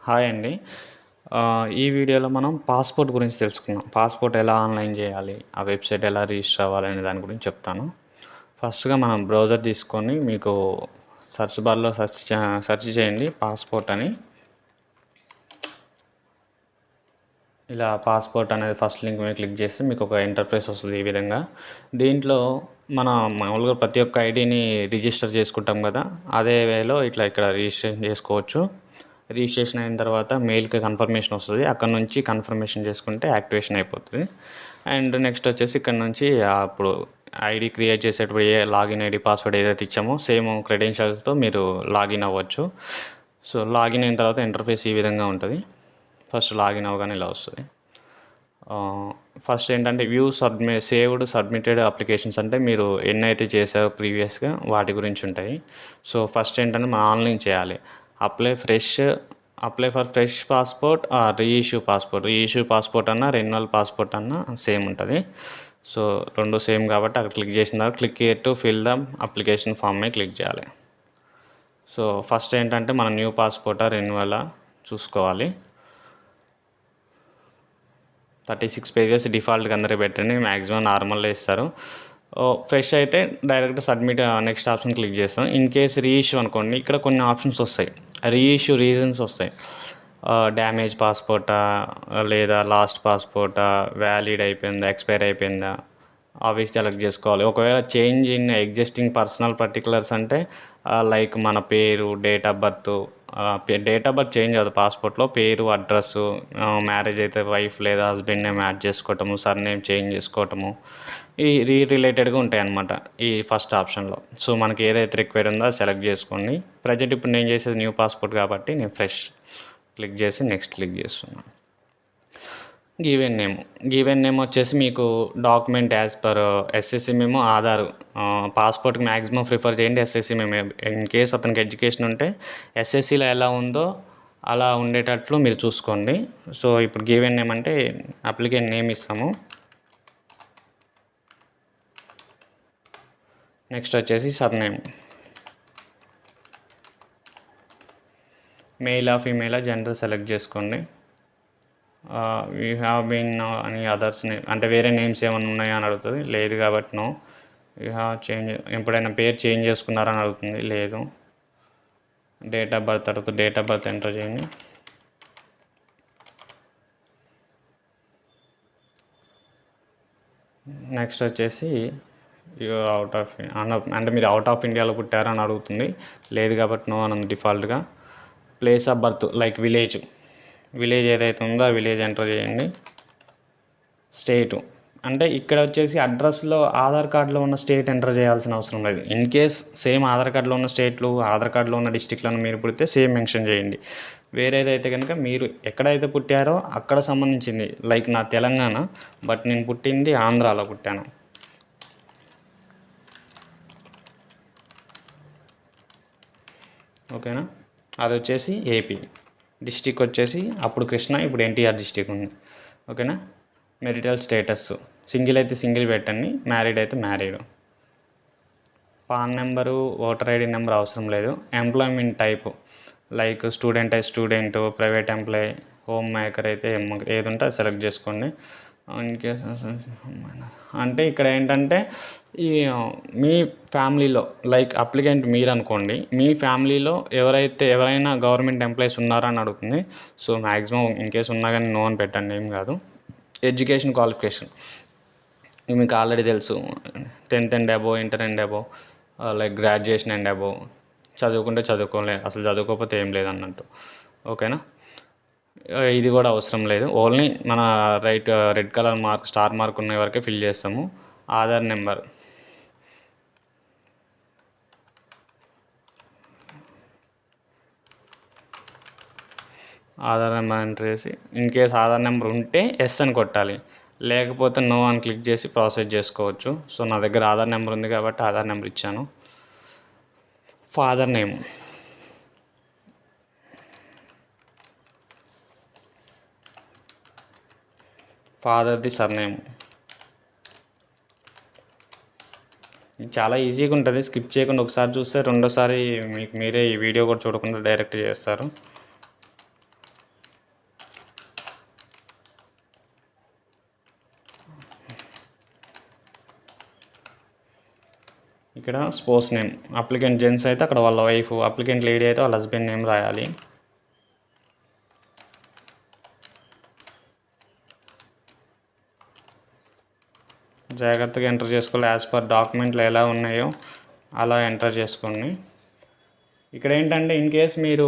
Hi అండి. ఈ వీడియోలో మనం పాస్‌పోర్ట్ గురించి తెలుసుకుందాం. పాస్‌పోర్ట్ ఎలా ఆన్‌లైన్ చేయాలి? ఆ వెబ్‌సైట్ ఎలా రిజిస్టర్ అవ్వాలనే దాని గురించి చెప్తాను. ఫస్ట్‌గా మనం బ్రౌజర్ తీసుకొని మీకు సెర్చ్ బార్‌లో సెర్చ్ చేయండి పాస్‌పోర్ట్ అని. ఇలా పాస్‌పోర్ట్ అనేది ఫస్ట్ లింక్ మీద క్లిక్ చేస్తే మీకు ఒక ఇంటర్ఫేస్ వస్తుంది ఈ విధంగా. దీంట్లో మన మామూలుగా ప్రతి ఒక్క ఐడీని రిజిస్టర్ చేసుకుంటాం కదా! అదే వేలో ఇక్కడ రిజిస్ట్రేషన్ చేసుకోవచ్చు. రిజిస్ట్రేషన్ అయిన తర్వాత మెయిల్‌కి కన్ఫర్మేషన్ వస్తది. అక్కడ నుంచి కన్ఫర్మేషన్ చేసుకుంటే యాక్టివేషన్ అయిపోతది. అండ్ నెక్స్ట్ వచ్చేసి ఇక్కడ నుంచి అప్పుడు ఐడీ క్రియేట్ చేసేటప్పుడు లాగిన్ ఐడీ, పాస్వర్డ్ ఏదైతే ఇచ్చామో సేమ్ క్రెడెన్షియల్స్‌తో మీరు లాగిన్ అవ్వచ్చు. సో, లాగిన్ అయిన తర్వాత ఇంటర్ఫేస్ ఈ విధంగా ఉంటది. ఫస్ట్ లాగిన్ అవ్వగానే ఇలా వస్తది. ఫస్ట్ ఏంటంటే సేవ్డ్ సబ్మిటెడ్ అప్లికేషన్స్ అంటే మీరు ఎన్నైతే చేశారో ప్రీవియస్‌గా వాటి గురించి ఉంటాయి. సో, ఫస్ట్ ఏంటంటే మనం ఆన్‌లైన్ చేయాలి. Apply for fresh passport or reissue passport అన్నా, రెన్యువల్ పాస్‌పోర్ట్ అన్నా సేమ్ ఉంటది. సో, 2 సేమ్ కాబట్టి అక్కడ క్లిక్ చేసిన తర్వాత click here to fill the application form మీద క్లిక్ చేయాలి. సో, ఫస్ట్ ఏంటంటే మన న్యూ పాస్‌పోర్టా, రెన్యువలా చూసుకోవాలి. 36 పేజెస్ డిఫాల్ట్‌గా అందరికి పెట్టండి. మ్యాక్సిమం నార్మల్‌లో ఇస్తారు. ఫ్రెష్ అయితే direct submit next option click చేస్తాం. ఇన్ కేస్ రీఇష్యూ అనుకోండి, ఇక్కడ కొన్ని ఆప్షన్స్ వస్తాయి. రీఇష్యూ రీజన్స్ వస్తాయి. డ్యామేజ్ పాస్‌పోర్టా, లేదా లాస్ట్ పాస్‌పోర్టా, వ్యాలిడ్ అయిపోయిందా, ఎక్స్‌పైర్ అయిపోయిందా, అవి సెలెక్ట్ చేసుకోవాలి. ఒకవేళ change in existing personal particulars అంటే లైక్ మన పేరు, date of birth, date of birth change అవ్వదు పాస్‌పోర్ట్‌లో. పేరు, అడ్రస్సు, మ్యారేజ్ అయితే వైఫ్ లేదా హస్బెండ్ నేమ్ యాడ్ చేసుకోవటము, సర్‌నేమ్ చేంజ్ చేసుకోవటము, ఈ రిలేటెడ్‌గా ఉంటాయన్నమాట ఈ ఫస్ట్ ఆప్షన్‌లో. సో, మనకి ఏదైతే రిక్వైర్డ్ ఉందో అది సెలెక్ట్ చేసుకోండి. ప్రజెంట్ ఇప్పుడు నేను చేసేది న్యూ పాస్‌పోర్ట్ కాబట్టి నేను ఫ్రెష్ క్లిక్ చేసి నెక్స్ట్ క్లిక్ చేస్తున్నాను. గివెన్ నేమ్ వచ్చేసి మీకు డాక్యుమెంట్ యాజ్ పర్ ఎస్ఎస్సి మేము ఆధార్, పాస్‌పోర్ట్‌కి మ్యాక్సిమం ప్రిఫర్ చేయండి ఎస్ఎస్సి మేము. ఇన్ కేస్ అతనికి ఎడ్యుకేషన్ ఉంటే ఎస్ఎస్సిలో ఎలా ఉందో అలా ఉండేటట్లు మీరు చూసుకోండి. సో, ఇప్పుడు గివెన్ నేమ్ అంటే అప్లికెంట్ నేమ్ ఇస్తాము. నెక్స్ట్ వచ్చేసి సర్‌నేమ్. మెయిలా, ఫీమేలా, జెండర్ సెలెక్ట్ చేసుకోండి. యూ హ్యావ్ బీన్ అని అదర్స్ నేమ్ అంటే వేరే నేమ్స్ ఏమైనా ఉన్నాయా అని అడుగుతుంది. లేదు కాబట్టి నో. యూ హ్యావ్ చేంజ్ ఎప్పుడైనా పేరు చేంజ్ చేసుకున్నారా అని అడుగుతుంది. లేదు. డేట్ ఆఫ్ బర్త్ అడుగుతుంది. డేట్ ఆఫ్ బర్త్ ఎంటర్ చేయండి. నెక్స్ట్ వచ్చేసి అంటే మీరు అవుట్ ఆఫ్ ఇండియాలో పుట్టారా అని అడుగుతుంది. లేదు కాబట్టి నో అని ఉంది డిఫాల్ట్గా. Place of birth like village ఏదైతే ఉందో ఆ విలేజ్ ఎంటర్ చేయండి. స్టేటు అంటే ఇక్కడ వచ్చేసి అడ్రస్లో ఆధార్ కార్డులో ఉన్న స్టేట్ ఎంటర్ చేయాల్సిన అవసరం లేదు. ఇన్ కేస్ సేమ్ ఆధార్ కార్డులో ఉన్న స్టేట్లు, ఆధార్ కార్డులో ఉన్న డిస్టిక్లను మీరు పుడితే సేమ్ మెన్షన్ చేయండి. వేరేదైతే కనుక మీరు ఎక్కడైతే పుట్టారో అక్కడ సంబంధించింది. లైక్ నా తెలంగాణ, బట్ నేను పుట్టింది ఆంధ్రాలో పుట్టాను. ఓకేనా? అది వచ్చేసి ఏపీ. డిస్టిక్ వచ్చేసి అప్పుడు కృష్ణా, ఇప్పుడు ఎన్టీఆర్ డిస్టిక్ ఉంది. ఓకేనా? మెరిటల్ స్టేటస్ సింగిల్ అయితే సింగిల్ పెట్టండి, మ్యారీడ్ అయితే married. PAN number, voter ID number అవసరం లేదు. ఎంప్లాయ్మెంట్ టైపు లైక్ స్టూడెంట్ అయితే student, private employee, home maker అయితే ఏది ఉంటే అది సెలెక్ట్ చేసుకోండి. ఇన్ కేస్ అంటే ఇక్కడ ఏంటంటే ఈ మీ ఫ్యామిలీలో లైక్ అప్లికెంట్ మీరు అనుకోండి, మీ ఫ్యామిలీలో ఎవరైనా గవర్నమెంట్ ఎంప్లాయీస్ ఉన్నారా అని అడుగుతుంది. సో, మ్యాక్సిమం ఇన్ కేస్ ఉన్నా కానీ నో అని పెట్టండి, ఏం కాదు. ఎడ్యుకేషన్ క్వాలిఫికేషన్ మీకు ఆల్రెడీ తెలుసు. 10th and above, inter and above, like graduation and above. చదువుకుంటే చదువుకోలే, అసలు చదువుకోకపోతే ఏం లేదన్నట్టు. ఓకేనా? ఇది కూడా అవసరం లేదు. ఓన్లీ మన red colour mark, star mark ఉన్న వరకే ఫిల్ చేస్తాము. ఆధార్ నెంబర్ ఎంటర్ చేసి ఇన్ కేస్ ఆధార్ నెంబర్ ఉంటే ఎస్ అని కొట్టాలి, లేకపోతే నో అని క్లిక్ చేసి ప్రాసెస్ చేసుకోవచ్చు. సో, నా దగ్గర ఆధార్ నెంబర్ ఉంది కాబట్టి ఆధార్ నెంబర్ ఇచ్చాను. ఫాదర్ నేమ్, ఫాదర్ది సర్నేమ్. చాలా ఈజీగా ఉంటుంది. స్కిప్ చేయకుండా ఒకసారి చూస్తే రెండోసారి మీకు మీరే ఈ వీడియో కూడా చూడకుండా డైరెక్ట్ చేస్తారు. ఇక్కడ స్పోర్ట్స్ నేమ్, అప్లికెంట్ జెంట్స్ అయితే అక్కడ వాళ్ళ వైఫ్, అప్లికెంట్ లేడీ అయితే వాళ్ళ హస్బెండ్ నేమ్ రాయాలి. జాగ్రత్తగా ఎంటర్ చేసుకోవాలి. యాజ్ పర్ డాక్యుమెంట్లు ఎలా ఉన్నాయో అలా ఎంటర్ చేసుకోండి. ఇక్కడ ఏంటంటే ఇన్ కేస్ మీరు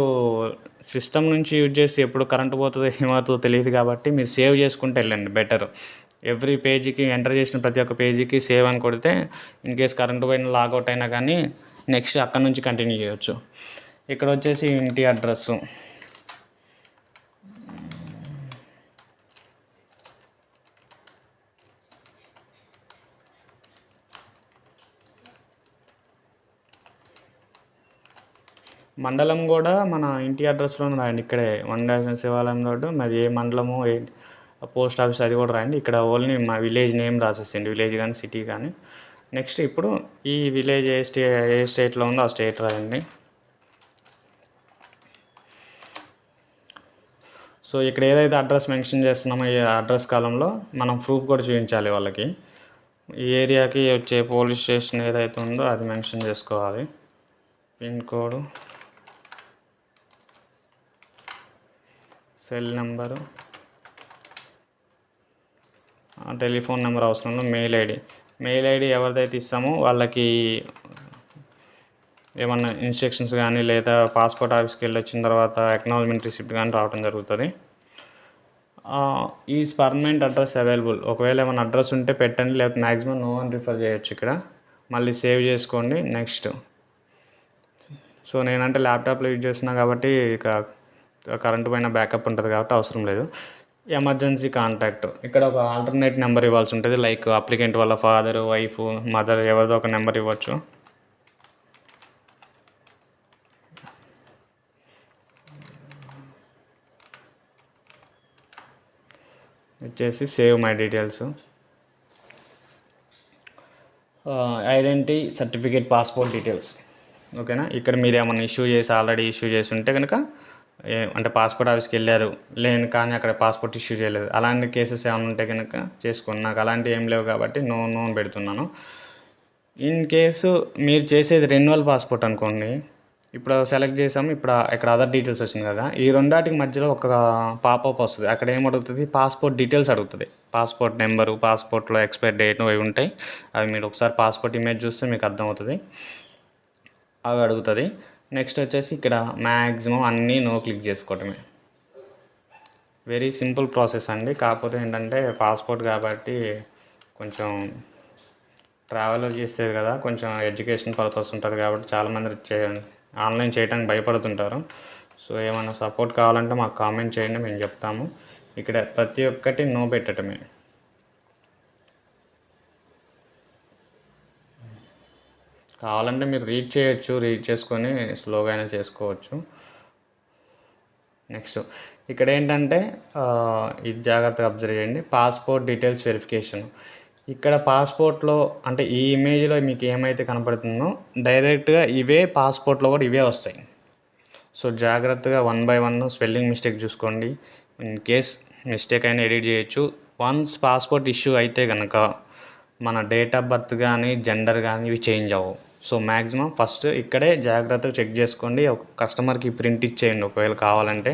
సిస్టమ్ నుంచి యూజ్ చేసి ఎప్పుడు కరెంట్ పోతుందో ఏమవుతుందో తెలియదు కాబట్టి మీరు సేవ్ చేసుకుంటూ వెళ్ళండి బెటర్. ఎవ్రీ పేజీకి ఎంటర్ చేసిన ప్రతి ఒక్క పేజీకి సేవ్ అని కొడితే ఇన్ కేస్ కరెంట్ పోయిన లాగౌట్ అయినా కానీ నెక్స్ట్ అక్కడ నుంచి కంటిన్యూ చేయొచ్చు. ఇక్కడ వచ్చేసి ఇంటి అడ్రస్సు, మండలం కూడా మన ఇంటి అడ్రస్లోనే రాయండి. ఇక్కడే వండాల్సిన శివాలయం రోడ్డు, మరి ఏ మండలము ఏ పోస్ట్ ఆఫీస్ అది కూడా రాయండి. ఇక్కడ ఓన్లీ మా విలేజ్ నేమ్ రాసేసింది, విలేజ్ కానీ సిటీ కానీ. నెక్స్ట్ ఇప్పుడు ఈ విలేజ్ ఏ స్టేట్లో ఉందో ఆ స్టేట్ రాయండి. సో ఇక్కడ ఏదైతే అడ్రస్ మెన్షన్ చేస్తున్నామో ఈ అడ్రస్ కాలంలో మనం ప్రూఫ్ కూడా చూపించాలి వాళ్ళకి. ఈ ఏరియాకి వచ్చే పోలీస్ స్టేషన్ ఏదైతే ఉందో అది మెన్షన్ చేసుకోవాలి. Pin code, cell number, telephone number అవసరం లేదు. మెయిల్ ఐడి ఎవరిదైతే ఇస్తామో వాళ్ళకి ఏమన్నా ఇన్స్ట్రక్షన్స్ కానీ లేదా పాస్పోర్ట్ ఆఫీస్కి వెళ్ళి వచ్చిన తర్వాత అక్నాలజ్మెంట్ రిసిప్ట్ కానీ రావడం జరుగుతుంది. ఈజ్ పర్మనెంట్ అడ్రస్ అవైలబుల్, ఒకవేళ ఏమైనా అడ్రస్ ఉంటే పెట్టండి, లేకపోతే మ్యాక్సిమం నో అని రిఫర్ చేయొచ్చు. ఇక్కడ మళ్ళీ సేవ్ చేసుకోండి. నెక్స్ట్ సో నేనంటే ల్యాప్టాప్లో యూజ్ చేస్తున్నా కాబట్టి ఇక కరెంట్ పైన బ్యాకప్ ఉంటుంది కాబట్టి అవసరం లేదు. ఎమర్జెన్సీ కాంటాక్ట్, ఇక్కడ ఒక ఆల్టర్నేట్ నెంబర్ ఇవ్వాల్సి ఉంటుంది. లైక్ అప్లికెంట్ వాళ్ళ ఫాదర్, వైఫ్, మదర్ ఎవరిదో ఒక నెంబర్ ఇవ్వచ్చు. వచ్చేసి save my details, identity certificate, passport details. ఓకేనా. ఇక్కడ మీరు ఏమైనా ఆల్రెడీ ఇష్యూ చేసి ఉంటే కనుక అంటే పాస్పోర్ట్ ఆఫీస్కి వెళ్ళారు లేని కానీ అక్కడ పాస్పోర్ట్ ఇష్యూ చేయలేదు, అలాంటి కేసెస్ ఏమైనా ఉంటే కనుక చేసుకోండి. నాకు అలాంటివి ఏం లేవు కాబట్టి నో అని పెడుతున్నాను. ఇన్ కేసు మీరు చేసేది రెన్యువల్ పాస్పోర్ట్ అనుకోండి, ఇప్పుడు సెలెక్ట్ చేసాము, ఇప్పుడు ఇక్కడ అదర్ డీటెయిల్స్ వచ్చింది కదా, ఈ రెండాటికి మధ్యలో ఒక పాపప్ వస్తుంది. అక్కడ ఏమడుగుతుంది, పాస్పోర్ట్ డీటెయిల్స్ అడుగుతుంది. పాస్పోర్ట్ నెంబరు, పాస్పోర్ట్లో ఎక్స్పైర్ డేట్ అవి ఉంటాయి. అవి మీరు ఒకసారి పాస్పోర్ట్ ఇమేజ్ చూస్తే మీకు అర్థమవుతుంది, అవి అడుగుతుంది. నెక్స్ట్ వచ్చేసి ఇక్కడ మ్యాక్సిమం అన్నీ నో క్లిక్ చేసుకోవటమే. వెరీ సింపుల్ ప్రాసెస్ అండి. కాకపోతే ఏంటంటే పాస్పోర్ట్ కాబట్టి కొంచెం ట్రావెల్ చేసేది కదా, కొంచెం ఎడ్యుకేషన్ పర్పస్ ఉంటుంది కాబట్టి చాలామంది ఆన్లైన్ చేయడానికి భయపడుతుంటారు. సో ఏమైనా సపోర్ట్ కావాలంటే మాకు కామెంట్ చేయండి, మేము చెప్తాము. ఇక్కడ ప్రతి ఒక్కటి నో పెట్టడమే. కావాలంటే మీరు రీడ్ చేయొచ్చు, రీడ్ చేసుకొని స్లోగా అయినా చేసుకోవచ్చు. నెక్స్ట్ ఇక్కడ ఏంటంటే ఇది జాగ్రత్తగా అబ్జర్వ్ చేయండి, పాస్పోర్ట్ డీటెయిల్స్ వెరిఫికేషన్. ఇక్కడ పాస్పోర్ట్లో అంటే ఈ ఇమేజ్లో మీకు ఏమైతే కనపడుతుందో డైరెక్ట్గా ఇవే పాస్పోర్ట్లో కూడా ఇవే వస్తాయి. సో జాగ్రత్తగా 1 by 1 స్పెల్లింగ్ మిస్టేక్ చూసుకోండి. ఇన్ కేస్ మిస్టేక్ అయినా ఎడిట్ చేయొచ్చు. వన్స్ పాస్పోర్ట్ ఇష్యూ అయితే కనుక మన డేట్ ఆఫ్ బర్త్ కానీ జెండర్ కానీ ఇవి చేంజ్ అవ్వవు. సో మ్యాక్సిమం ఫస్ట్ ఇక్కడే జాగ్రత్తగా చెక్ చేసుకోండి. ఒక కస్టమర్కి ప్రింట్ ఇచ్చేయండి, ఒకవేళ కావాలంటే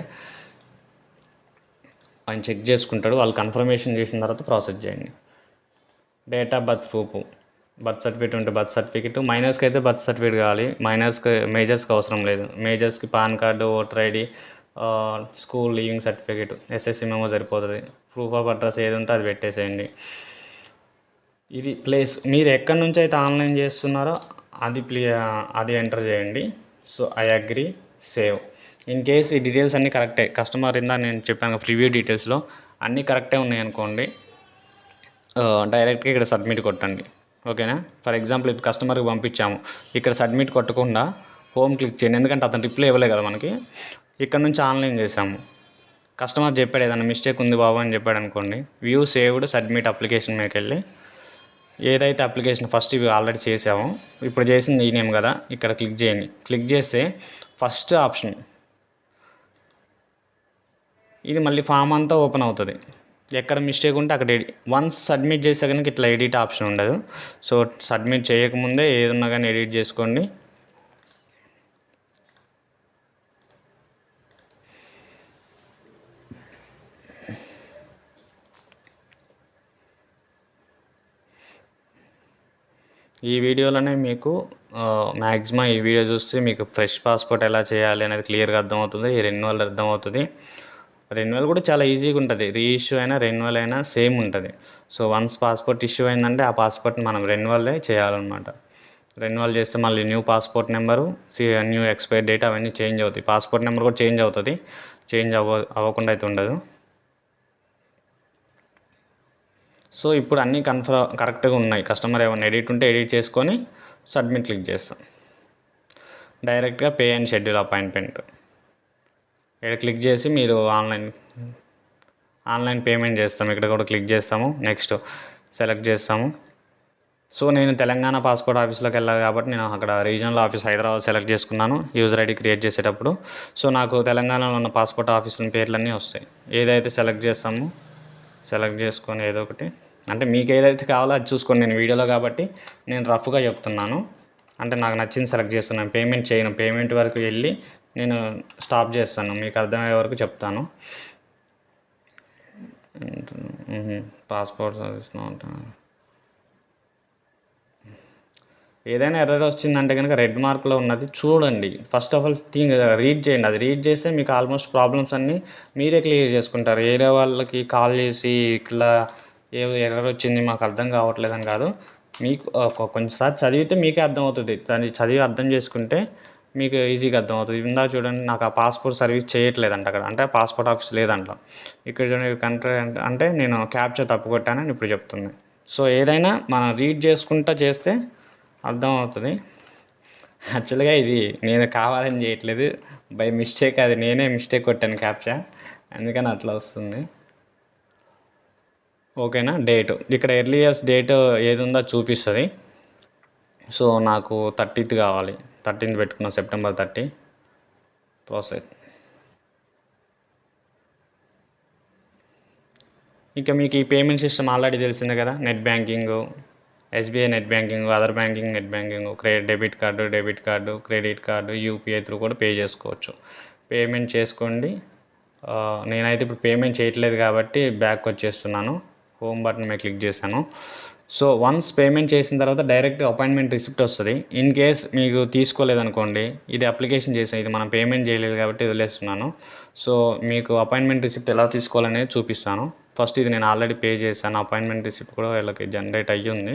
ఆయన చెక్ చేసుకుంటాడు. వాళ్ళు కన్ఫర్మేషన్ చేసిన తర్వాత ప్రాసెస్ చేయండి. Date of birth proof, birth certificate ఉంటే బర్త్ సర్టిఫికేట్, మైనర్స్కి అయితే బర్త్ సర్టిఫికేట్ కావాలి, మేజర్స్కి అవసరం లేదు. మేజర్స్కి PAN card, voter ID, school leaving certificate, SSC memo సరిపోతుంది. ప్రూఫ్ ఆఫ్ అడ్రస్ ఏది ఉంటే అది పెట్టేసేయండి. ఇది ప్లేస్, మీరు ఎక్కడి నుంచి అయితే ఆన్లైన్ చేస్తున్నారో అది ఎంటర్ చేయండి. So I agree, save. In case ఈ డీటెయిల్స్ అన్నీ కరెక్టే, కస్టమర్ నేను చెప్పాను ప్రివ్యూ డీటెయిల్స్లో అన్నీ కరెక్టే ఉన్నాయి అనుకోండి, డైరెక్ట్గా ఇక్కడ సబ్మిట్ కొట్టండి. ఓకేనా. ఫర్ ఎగ్జాంపుల్ ఇప్పుడు కస్టమర్కి పంపించాము, ఇక్కడ సబ్మిట్ కొట్టకుండా హోమ్ క్లిక్ చేయండి, ఎందుకంటే అతను రిప్లై ఇవ్వలే కదా మనకి. ఇక్కడ నుంచి ఆన్లైన్ చేసాము, కస్టమర్ చెప్పాడు ఏదైనా మిస్టేక్ ఉంది బాబు అని చెప్పాడు అనుకోండి, వ్యూ సేవ్డ్ సబ్మిట్ అప్లికేషన్ మీదకి వెళ్ళి ఏదైతే అప్లికేషన్ ఫస్ట్ ఇవి ఆల్రెడీ చేసామో ఇప్పుడు చేసింది ఈ నేమ్ కదా, ఇక్కడ క్లిక్ చేయండి. క్లిక్ చేస్తే ఫస్ట్ ఆప్షన్ ఇది మళ్ళీ ఫామ్ అంతా ఓపెన్ అవుతుంది. ఎక్కడ మిస్టేక్ ఉంటే అక్కడ వన్స్ సబ్మిట్ చేస్తే కనుక ఇట్లా ఎడిట్ ఆప్షన్ ఉండదు. సో సబ్మిట్ చేయకముందే ఏదున్నా కానీ ఎడిట్ చేసుకోండి. ఈ వీడియోలోనే మీకు మ్యాక్సిమం ఈ వీడియో చూస్తే మీకు ఫ్రెష్ పాస్పోర్ట్ ఎలా చేయాలి అనేది క్లియర్గా అర్థమవుతుంది. ఈ రెన్యువల్ అర్థమవుతుంది. రెన్యువల్ కూడా చాలా ఈజీగా ఉంటుంది. రీఇష్యూ అయినా రెన్యువల్ అయినా సేమ్ ఉంటుంది. సో వన్స్ పాస్పోర్ట్ ఇష్యూ అయిందంటే ఆ పాస్పోర్ట్ని మనం రెన్యువల్లే చేయాలన్నమాట. రెన్యువల్ చేస్తే మళ్ళీ new passport number, new expiry date అవన్నీ చేంజ్ అవుతాయి. పాస్పోర్ట్ నెంబర్ కూడా చేంజ్ అవుతుంది. చేంజ్ అవ్వకుండా అయితే ఉండదు. సో ఇప్పుడు అన్నీ కరెక్ట్గా ఉన్నాయి. కస్టమర్ ఏమైనా ఎడిట్ ఉంటే ఎడిట్ చేసుకొని సబ్మిట్ క్లిక్ చేస్తాం. డైరెక్ట్గా పే అండ్ షెడ్యూల్ అపాయింట్మెంట్ ఇక్కడ క్లిక్ చేసి మీరు ఆన్లైన్ పేమెంట్ చేస్తాం. ఇక్కడ కూడా క్లిక్ చేస్తాము. నెక్స్ట్ సెలెక్ట్ చేస్తాము. సో నేను తెలంగాణ పాస్పోర్ట్ ఆఫీస్లోకి వెళ్ళాలి కాబట్టి నేను అక్కడ రీజనల్ ఆఫీస్ హైదరాబాద్ సెలెక్ట్ చేసుకున్నాను యూజర్ ఐడి క్రియేట్ చేసేటప్పుడు. సో నాకు తెలంగాణలో ఉన్న పాస్పోర్ట్ ఆఫీసుల పేర్లన్నీ వస్తాయి. ఏదైతే సెలెక్ట్ చేస్తామో సెలెక్ట్ చేసుకొని ఏదో ఒకటి, అంటే మీకు ఏదైతే కావాలో అది చూసుకోండి. నేను వీడియోలో కాబట్టి నేను రఫ్గా చెప్తున్నాను. అంటే నాకు నచ్చింది సెలెక్ట్ చేస్తున్నాను. పేమెంట్ చేయను. పేమెంట్ వరకు వెళ్ళి నేను స్టాప్ చేస్తాను. మీకు అర్థమయ్యే వరకు చెప్తాను. పాస్పోర్ట్ సర్వీస్ ఏదైనా ఎర్రర్ వచ్చిందంటే కనుక రెడ్ మార్క్లో ఉన్నది చూడండి. ఫస్ట్ ఆఫ్ ఆల్ రీడ్ చేయండి. అది రీడ్ చేస్తే మీకు ఆల్మోస్ట్ ప్రాబ్లమ్స్ అన్నీ మీరే క్లియర్ చేసుకుంటారు. వేరే వాళ్ళకి కాల్ చేసి ఇట్లా ఎర్రర్ వచ్చింది మాకు అర్థం కావట్లేదని కాదు. మీకు కొంచెంసారి చదివితే మీకే అర్థమవుతుంది. దాన్ని చదివి అర్థం చేసుకుంటే మీకు ఈజీగా అర్థమవుతుంది. ఇందా చూడండి, నాకు ఆ పాస్పోర్ట్ సర్వీస్ చేయట్లేదంట అక్కడ, అంటే పాస్పోర్ట్ ఆఫీస్ లేదంట. ఇక్కడ చూడండి కంట్రీ అంటే నేను క్యాప్చర్ తప్పు కొట్టానని ఇప్పుడు చెప్తుంది. సో ఏదైనా మనం రీడ్ చేసుకుంటా చేస్తే అర్థమవుతుంది. యాక్చువల్గా ఇది నేను కావాలని చేయట్లేదు, బై మిస్టేక్. అది నేనే మిస్టేక్ కొట్టాను క్యాప్చర్, అందుకని అట్లా వస్తుంది. ఓకేనా. డేటు ఇక్కడ ఎర్లియస్ట్ డేట్ ఏది ఉందో చూపిస్తుంది. సో నాకు 30th కావాలి. 13th పెట్టుకున్నా, సెప్టెంబర్ 30 ప్రాసెస్. ఇంకా మీకు ఈ పేమెంట్ సిస్టమ్ ఆల్రెడీ తెలిసిందే కదా. Net banking, SBI net banking, other banking net banking, debit card, credit card, UPI through కూడా పే చేసుకోవచ్చు. పేమెంట్ చేసుకోండి. నేనైతే ఇప్పుడు పేమెంట్ చేయట్లేదు కాబట్టి బ్యాక్ వచ్చేస్తున్నాను. హోమ్ బటన్ మీద క్లిక్ చేశాను. సో వన్స్ పేమెంట్ చేసిన తర్వాత డైరెక్ట్ అపాయింట్మెంట్ రిసిప్ట్ వస్తుంది. ఇన్ కేస్ మీకు తీసుకోలేదనుకోండి, ఇది అప్లికేషన్ చేసాను, ఇది మనం పేమెంట్ చేయలేదు కాబట్టి వదిలేస్తున్నాను. సో మీకు అపాయింట్మెంట్ రిసిప్ట్ ఎలా తీసుకోవాలనేది చూపిస్తాను. ఫస్ట్ ఇది నేను ఆల్రెడీ పే చేశాను. అపాయింట్మెంట్ రిసిప్ట్ కూడా వీళ్ళకి జనరేట్ అయ్యి ఉంది.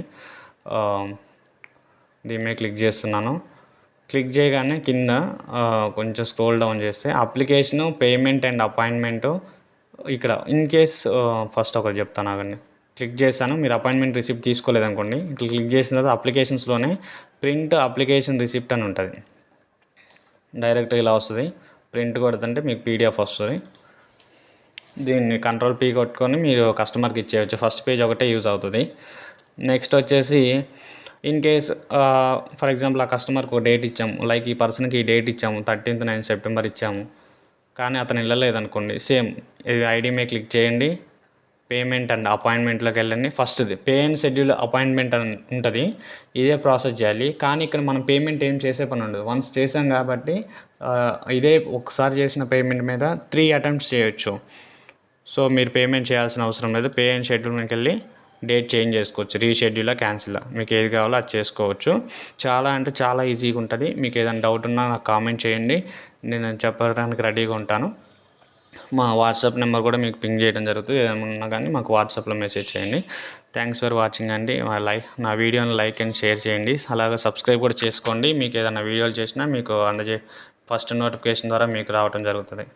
దీని మీద క్లిక్ చేస్తున్నాను. క్లిక్ చేయగానే కింద కొంచెం స్క్రోల్ డౌన్ చేస్తే అప్లికేషను, పేమెంట్ అండ్ అపాయింట్మెంటు ఇక్కడ ఇన్ కేస్ ఫస్ట్ ఒకటి చెప్తాను అవన్నీ. క్లిక్ చేశాను. మీరు అపాయింట్మెంట్ రిసిప్ట్ తీసుకోలేదనుకోండి, ఇట్లా క్లిక్ చేసిన తర్వాత అప్లికేషన్స్లోనే ప్రింట్ అప్లికేషన్ రిసిప్ట్ అని ఉంటుంది. డైరెక్ట్గా ఇలా వస్తుంది. ప్రింట్ కొడుతుంటే మీకు పీడిఎఫ్ వస్తుంది. దీన్ని కంట్రోల్ పీ కొట్టుకొని మీరు కస్టమర్కి ఇచ్చేయచ్చు. ఫస్ట్ పేజ్ ఒకటే యూజ్ అవుతుంది. నెక్స్ట్ వచ్చేసి ఇన్ కేస్ ఫర్ ఎగ్జాంపుల్ ఆ కస్టమర్కి ఒక డేట్ ఇచ్చాము, లైక్ ఈ పర్సన్కి ఈ డేట్ ఇచ్చాము, 13th సెప్టెంబర్ ఇచ్చాము, కానీ అతను వెళ్ళలేదనుకోండి, సేమ్ ఐడి మీద క్లిక్ చేయండి, పేమెంట్ అండ్ అపాయింట్మెంట్లోకి వెళ్ళండి. ఫస్ట్ది పే అండ్ షెడ్యూల్ అపాయింట్మెంట్ అని ఉంటుంది. ఇదే ప్రాసెస్ చేయాలి. కానీ ఇక్కడ మనం పేమెంట్ ఏం చేసే పని ఉండదు. వన్స్ చేసాం కాబట్టి ఇదే ఒకసారి చేసిన పేమెంట్ మీద 3 attempts చేయొచ్చు. సో మీరు పేమెంట్ చేయాల్సిన అవసరం లేదు. పే అండ్ షెడ్యూల్ మీదకి వెళ్ళి డేట్ చేంజ్ చేసుకోవచ్చు. రీషెడ్యూలా, క్యాన్సిలా, మీకు ఏది కావాలో అది చేసుకోవచ్చు. చాలా అంటే చాలా ఈజీగా ఉంటుంది. మీకు ఏదైనా డౌట్ ఉన్నా నాకు కామెంట్ చేయండి, నేను చెప్పడానికి రెడీగా ఉంటాను. మా వాట్సాప్ నెంబర్ కూడా మీకు పింగ్ చేయడం జరుగుతుంది. ఏదైనా కానీ మాకు వాట్సాప్లో మెసేజ్ చేయండి. థ్యాంక్స్ ఫర్ వాచింగ్ అండి. నా వీడియోని లైక్ అండ్ షేర్ చేయండి. అలాగే సబ్స్క్రైబ్ కూడా చేసుకోండి. మీకు ఏదైనా వీడియోలు చేసినా మీకు ఫస్ట్ నోటిఫికేషన్ ద్వారా మీకు రావడం జరుగుతుంది.